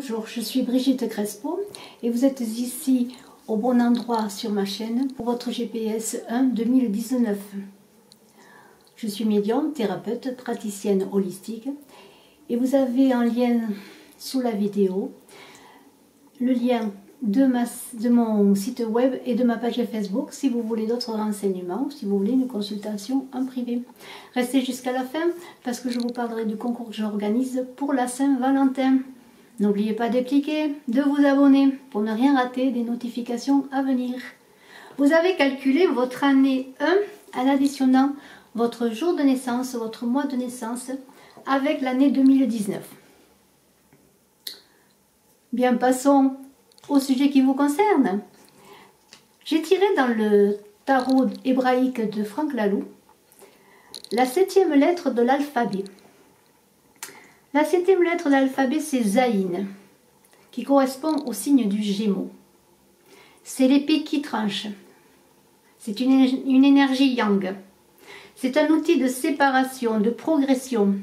Bonjour, je suis Brigitte Crespo et vous êtes ici au bon endroit sur ma chaîne pour votre GPS 1 2019. Je suis médium, thérapeute, praticienne holistique et vous avez en lien sous la vidéo le lien de mon site web et de ma page Facebook si vous voulez d'autres renseignements ou si vous voulez une consultation en privé. Restez jusqu'à la fin parce que je vous parlerai du concours que j'organise pour la Saint-Valentin. N'oubliez pas de cliquer, de vous abonner pour ne rien rater des notifications à venir. Vous avez calculé votre année 1 en additionnant votre jour de naissance, votre mois de naissance avec l'année 2019. Bien, passons au sujet qui vous concerne. J'ai tiré dans le tarot hébraïque de Franck Laloux la 7e lettre de l'alphabet. La 7e lettre de l'alphabet, c'est Zayin, qui correspond au signe du Gémeaux. C'est l'épée qui tranche. C'est une énergie yang. C'est un outil de séparation, de progression.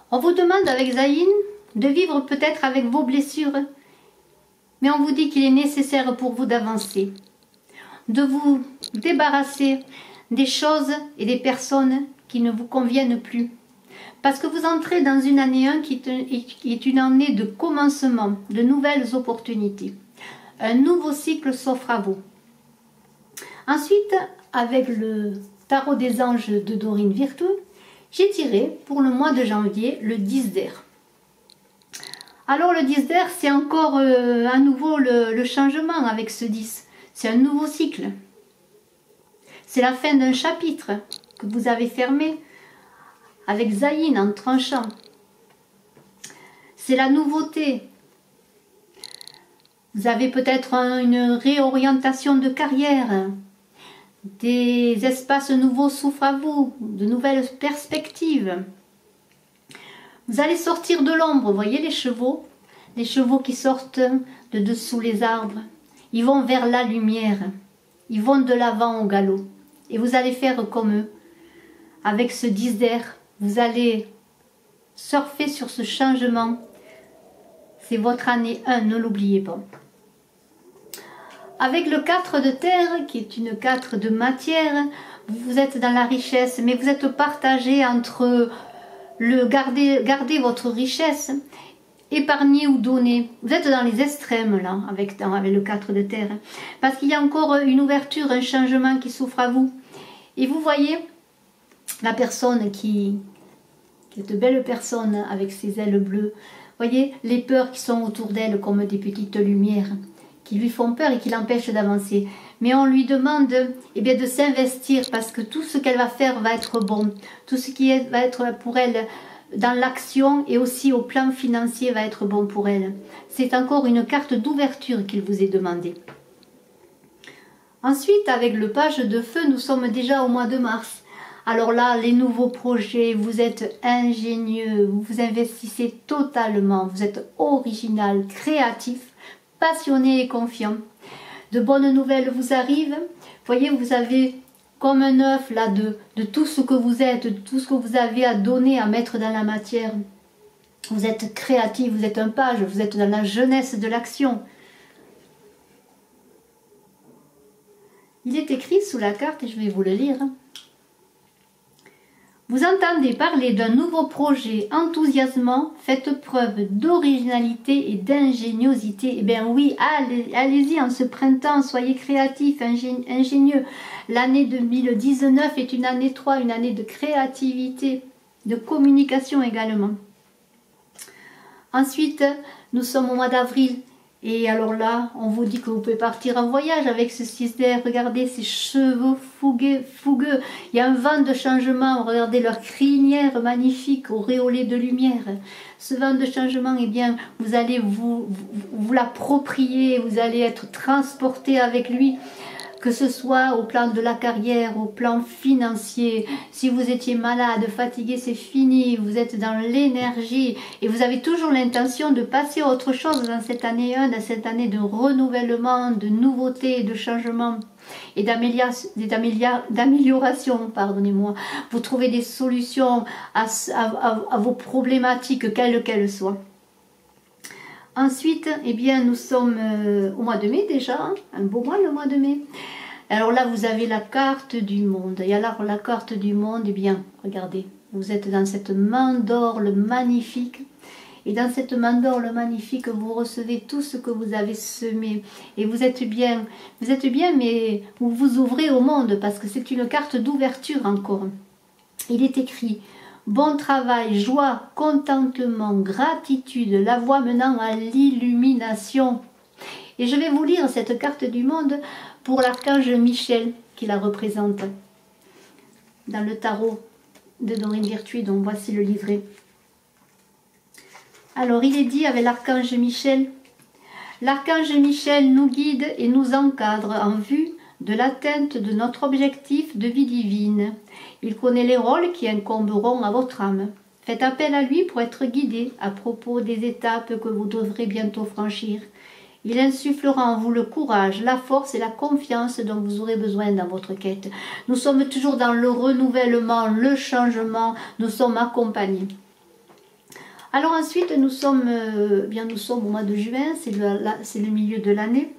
On vous demande avec Zayin de vivre peut-être avec vos blessures, mais on vous dit qu'il est nécessaire pour vous d'avancer, de vous débarrasser des choses et des personnes qui ne vous conviennent plus. Parce que vous entrez dans une année 1 qui est une année de commencement, de nouvelles opportunités. Un nouveau cycle s'offre à vous. Ensuite, avec le tarot des anges de Dorine Virtue, j'ai tiré pour le mois de janvier le 10 d'air. Alors le 10 d'air, c'est encore à nouveau le changement avec ce 10. C'est un nouveau cycle. C'est la fin d'un chapitre que vous avez fermé avec Zayin en tranchant. C'est la nouveauté. Vous avez peut-être une réorientation de carrière. Des espaces nouveaux s'ouvrent à vous, de nouvelles perspectives. Vous allez sortir de l'ombre, vous voyez les chevaux qui sortent de dessous les arbres. Ils vont vers la lumière, ils vont de l'avant au galop. Et vous allez faire comme eux. Avec ce 10 d'air, vous allez surfer sur ce changement. C'est votre année 1, ne l'oubliez pas. Avec le 4 de terre, qui est une 4 de matière, vous êtes dans la richesse, mais vous êtes partagé entre garder votre richesse, épargner ou donner. Vous êtes dans les extrêmes là, avec le 4 de terre. Parce qu'il y a encore une ouverture, un changement qui s'offre à vous. Et vous voyez la personne qui est de belles personnes avec ses ailes bleues. Voyez les peurs qui sont autour d'elle comme des petites lumières qui lui font peur et qui l'empêchent d'avancer. Mais on lui demande de s'investir parce que tout ce qu'elle va faire va être bon. Tout ce qui va être pour elle dans l'action et aussi au plan financier va être bon pour elle. C'est encore une carte d'ouverture qu'il vous est demandée. Ensuite, avec le page de feu, nous sommes déjà au mois de mars. Alors là, les nouveaux projets, vous êtes ingénieux, vous vous investissez totalement, vous êtes original, créatif, passionné et confiant. De bonnes nouvelles vous arrivent. Voyez, vous avez comme un œuf là de tout ce que vous êtes, de tout ce que vous avez à donner, à mettre dans la matière. Vous êtes créatif, vous êtes un page, vous êtes dans la jeunesse de l'action. Il est écrit sous la carte, et je vais vous le lire. Vous entendez parler d'un nouveau projet enthousiasmant, faites preuve d'originalité et d'ingéniosité. Eh bien oui, allez-y en ce printemps, soyez créatifs, ingénieux. L'année 2019 est une année 3, une année de créativité, de communication également. Ensuite, nous sommes au mois d'avril. Et alors là, on vous dit que vous pouvez partir en voyage avec ce 6 d'air. Regardez ces cheveux fougueux. Il y a un vent de changement. Regardez leur crinière magnifique, auréolée de lumière. Ce vent de changement, eh bien, vous allez vous l'approprier. Vous allez être transporté avec lui. Que ce soit au plan de la carrière, au plan financier, si vous étiez malade, fatigué, c'est fini, vous êtes dans l'énergie et vous avez toujours l'intention de passer à autre chose dans cette année 1, dans cette année de renouvellement, de nouveauté, de changement et d'amélioration, pardonnez-moi. Vous trouvez des solutions à vos problématiques, quelles qu'elles soient. Ensuite, eh bien, nous sommes au mois de mai déjà, hein, un beau mois le mois de mai. Alors là, vous avez la carte du monde. Et alors, la carte du monde, eh bien, regardez, vous êtes dans cette main d'or magnifique. Et dans cette main d'or magnifique, vous recevez tout ce que vous avez semé. Et vous êtes bien, mais vous vous ouvrez au monde parce que c'est une carte d'ouverture encore. Il est écrit bon travail, joie, contentement, gratitude, la voie menant à l'illumination. Et je vais vous lire cette carte du monde pour l'archange Michel qui la représente dans le tarot de Dorine Virtue, donc voici le livret. Alors il est dit avec l'archange Michel, l'archange Michel nous guide et nous encadre en vue de l'atteinte de notre objectif de vie divine. Il connaît les rôles qui incomberont à votre âme. Faites appel à lui pour être guidé à propos des étapes que vous devrez bientôt franchir. Il insufflera en vous le courage, la force et la confiance dont vous aurez besoin dans votre quête. Nous sommes toujours dans le renouvellement, le changement, nous sommes accompagnés. Alors ensuite, nous sommes au mois de juin, c'est le milieu de l'année.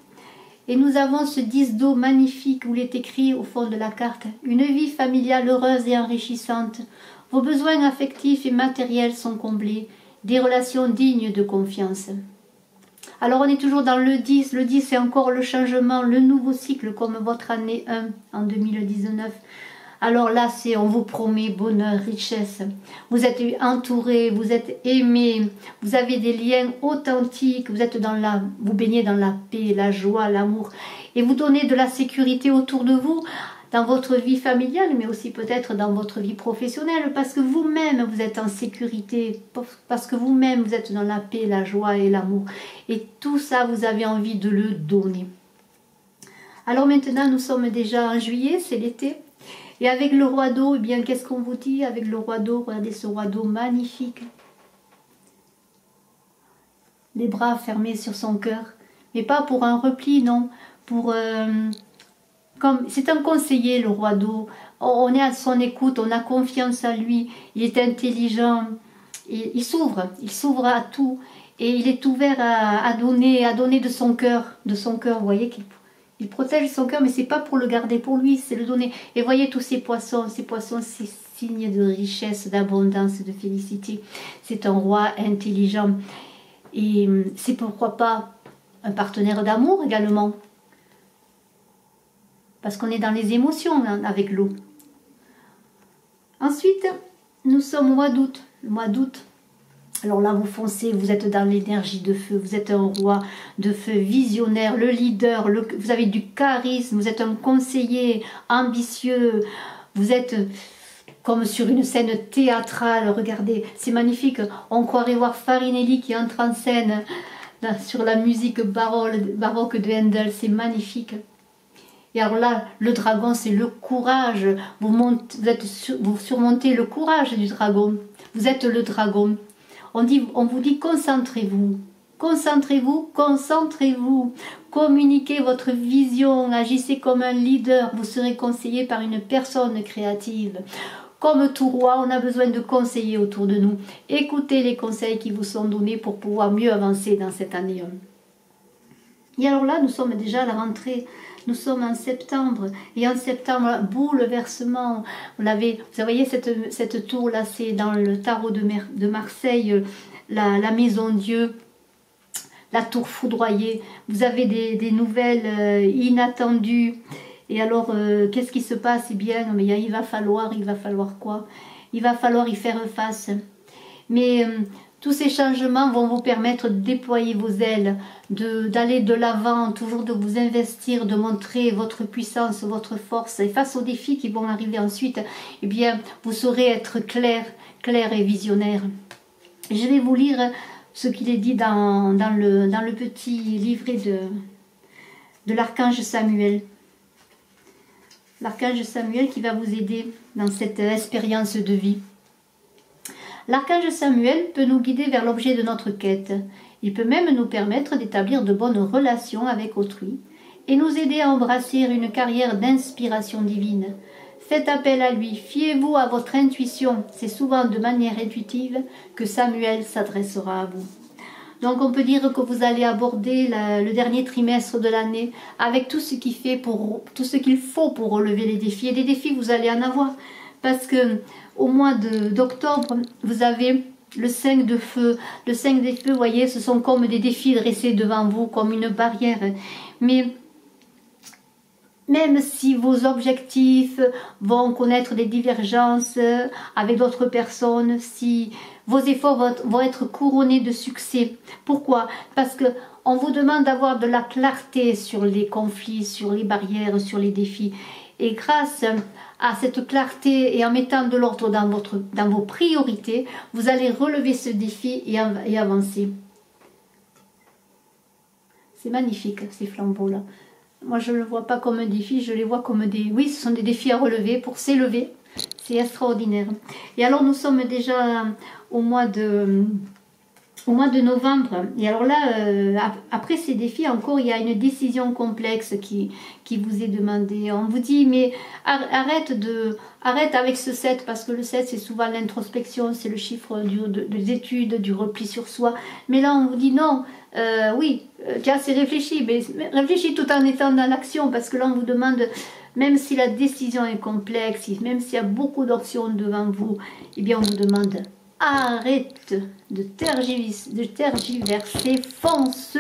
Et nous avons ce 10 d'eau magnifique où il est écrit au fond de la carte « Une vie familiale heureuse et enrichissante. Vos besoins affectifs et matériels sont comblés. Des relations dignes de confiance. » Alors on est toujours dans le 10. Le 10 c'est encore le changement, le nouveau cycle comme votre année 1 en 2019. Alors là, on vous promet bonheur, richesse. Vous êtes entouré, vous êtes aimé, vous avez des liens authentiques, vous baignez dans la paix, la joie, l'amour. Et vous donnez de la sécurité autour de vous, dans votre vie familiale, mais aussi peut-être dans votre vie professionnelle, parce que vous-même, vous êtes en sécurité, parce que vous-même, vous êtes dans la paix, la joie et l'amour. Et tout ça, vous avez envie de le donner. Alors maintenant, nous sommes déjà en juillet, c'est l'été. Et avec le roi d'eau, eh bien, qu'est-ce qu'on vous dit avec le roi d'eau? Regardez ce roi d'eau magnifique. Les bras fermés sur son cœur. Mais pas pour un repli, non. C'est un conseiller, le roi d'eau. On est à son écoute, on a confiance en lui. Il est intelligent. Il s'ouvre à tout. Et il est ouvert à donner de son cœur. Vous voyez qu'il protège son cœur, mais c'est pas pour le garder pour lui, c'est le donner. Et voyez tous ces poissons, c'est signe de richesse, d'abondance, de félicité. C'est un roi intelligent. Et c'est pourquoi pas un partenaire d'amour également. Parce qu'on est dans les émotions hein, avec l'eau. Ensuite, nous sommes au mois d'août. Le mois d'août. Alors là, vous foncez, vous êtes dans l'énergie de feu, vous êtes un roi de feu visionnaire, le leader, vous avez du charisme, vous êtes un conseiller ambitieux, vous êtes comme sur une scène théâtrale, regardez, c'est magnifique, on croirait voir Farinelli qui entre en scène là, sur la musique baroque de Handel, c'est magnifique. Et alors là, le dragon, c'est le courage, vous surmontez le courage du dragon, vous êtes le dragon. On vous dit concentrez-vous, concentrez-vous, concentrez-vous, communiquez votre vision, agissez comme un leader, vous serez conseillé par une personne créative. Comme tout roi, on a besoin de conseillers autour de nous. Écoutez les conseils qui vous sont donnés pour pouvoir mieux avancer dans cette année. Et alors là, nous sommes déjà à la rentrée. Nous sommes en septembre, et en septembre, bouleversement. Vous voyez cette tour-là, c'est dans le tarot de Marseille, la maison Dieu, la tour foudroyée. Vous avez des nouvelles inattendues. Et alors, qu'est-ce qui se passe? Eh bien, mais il va falloir quoi? Il va falloir y faire face. Mais tous ces changements vont vous permettre de déployer vos ailes, d'aller de l'avant, toujours de vous investir, de montrer votre puissance, votre force. Et face aux défis qui vont arriver ensuite, eh bien, vous saurez être clair et visionnaire. Je vais vous lire ce qu'il est dit dans le petit livret de l'archange Samuel. L'archange Samuel qui va vous aider dans cette expérience de vie. L'archange Samuel peut nous guider vers l'objet de notre quête. Il peut même nous permettre d'établir de bonnes relations avec autrui et nous aider à embrasser une carrière d'inspiration divine. Faites appel à lui, fiez-vous à votre intuition. C'est souvent de manière intuitive que Samuel s'adressera à vous. Donc on peut dire que vous allez aborder le dernier trimestre de l'année avec tout ce qu'il faut pour relever les défis. Et des défis, vous allez en avoir. Parce que au mois d'octobre, vous avez le 5 de feu. Le 5 des feux, vous voyez, ce sont comme des défis dressés devant vous, comme une barrière. Mais même si vos objectifs vont connaître des divergences avec d'autres personnes, si vos efforts vont être couronnés de succès. Pourquoi? Parce que on vous demande d'avoir de la clarté sur les conflits, sur les barrières, sur les défis. Et grâce à cette clarté et en mettant de l'ordre dans vos priorités, vous allez relever ce défi et avancer. C'est magnifique, ces flambeaux-là. Moi, je ne le vois pas comme un défi, je les vois comme des... Oui, ce sont des défis à relever pour s'élever. C'est extraordinaire. Et alors, nous sommes déjà au mois de novembre. Et alors là, après ces défis, encore, il y a une décision complexe qui vous est demandée. On vous dit, mais arrête avec ce 7, parce que le 7, c'est souvent l'introspection, c'est le chiffre des études, du repli sur soi. Mais là, on vous dit non. Oui, tu as assez réfléchi, mais réfléchis tout en étant dans l'action, parce que là on vous demande, même si la décision est complexe, même s'il y a beaucoup d'options devant vous, eh bien on vous demande, arrête de tergiverser, fonce.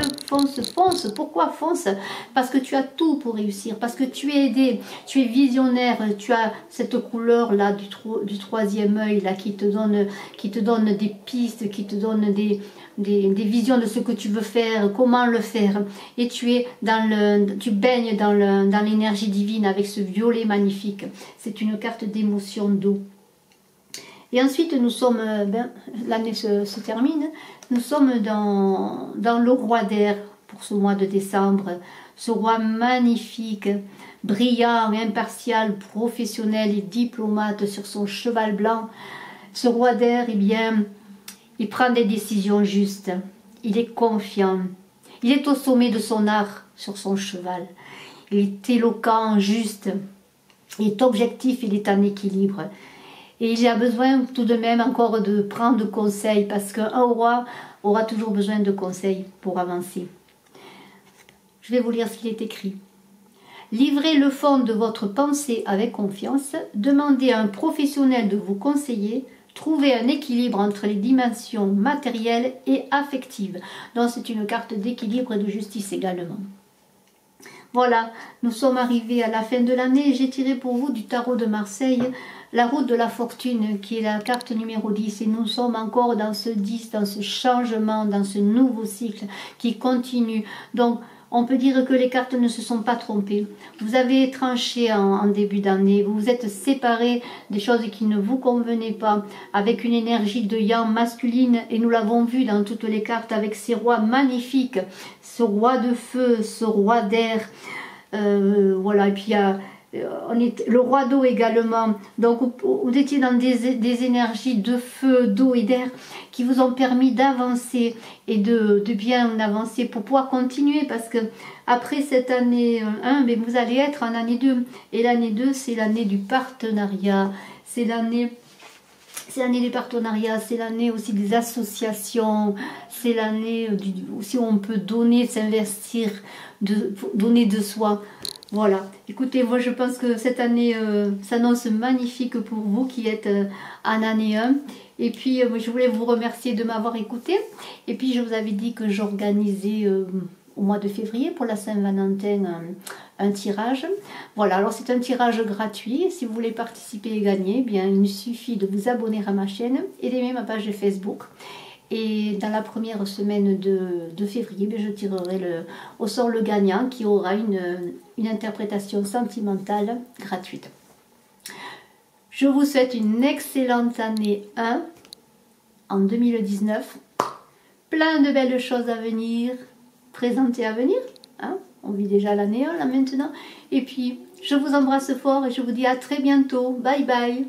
Pourquoi fonce? Parce que tu as tout pour réussir, parce que tu es aidé, tu es visionnaire, tu as cette couleur là du troisième œil là qui te donne des pistes, qui te donne des visions de ce que tu veux faire, comment le faire. Et tu baignes dans l'énergie divine avec ce violet magnifique. C'est une carte d'émotion d'eau. Et ensuite, nous sommes, l'année se termine, nous sommes dans le roi d'air pour ce mois de décembre. Ce roi magnifique, brillant, impartial, professionnel et diplomate sur son cheval blanc. Ce roi d'air, eh bien, il prend des décisions justes, il est confiant, il est au sommet de son art sur son cheval. Il est éloquent, juste, il est objectif, il est en équilibre. Et il a besoin tout de même encore de prendre conseil, parce qu'un roi aura toujours besoin de conseils pour avancer. Je vais vous lire ce qu'il est écrit. Livrez le fond de votre pensée avec confiance, demandez à un professionnel de vous conseiller, trouvez un équilibre entre les dimensions matérielles et affectives. Donc c'est une carte d'équilibre et de justice également. Voilà, nous sommes arrivés à la fin de l'année et j'ai tiré pour vous du tarot de Marseille la route de la fortune qui est la carte numéro 10 et nous sommes encore dans ce 10, dans ce changement, dans ce nouveau cycle qui continue. Donc on peut dire que les cartes ne se sont pas trompées. Vous avez tranché en début d'année, vous vous êtes séparés des choses qui ne vous convenaient pas, avec une énergie de yang masculine, et nous l'avons vu dans toutes les cartes avec ces rois magnifiques, ce roi de feu, ce roi d'air, voilà, et puis il y a le roi d'eau également. Donc vous étiez dans des énergies de feu, d'eau et d'air qui vous ont permis d'avancer et de bien avancer pour pouvoir continuer, parce que après cette année 1, mais vous allez être en année 2 et l'année 2 c'est l'année du partenariat, c'est l'année du partenariat, c'est l'année aussi des associations, c'est l'année aussi où on peut donner, s'investir, donner de soi. Voilà, écoutez, moi je pense que cette année s'annonce magnifique pour vous qui êtes en année 1. Et puis je voulais vous remercier de m'avoir écouté. Et puis je vous avais dit que j'organisais au mois de février pour la Saint-Valentin un tirage. Voilà, alors c'est un tirage gratuit. Si vous voulez participer et gagner, eh bien il suffit de vous abonner à ma chaîne et d'aimer ma page de Facebook. Et dans la première semaine de février, je tirerai au sort le gagnant qui aura une interprétation sentimentale gratuite. Je vous souhaite une excellente année 1 en 2019. Plein de belles choses à venir, présentées à venir. Hein, on vit déjà l'année 1 là maintenant. Et puis, je vous embrasse fort et je vous dis à très bientôt. Bye bye.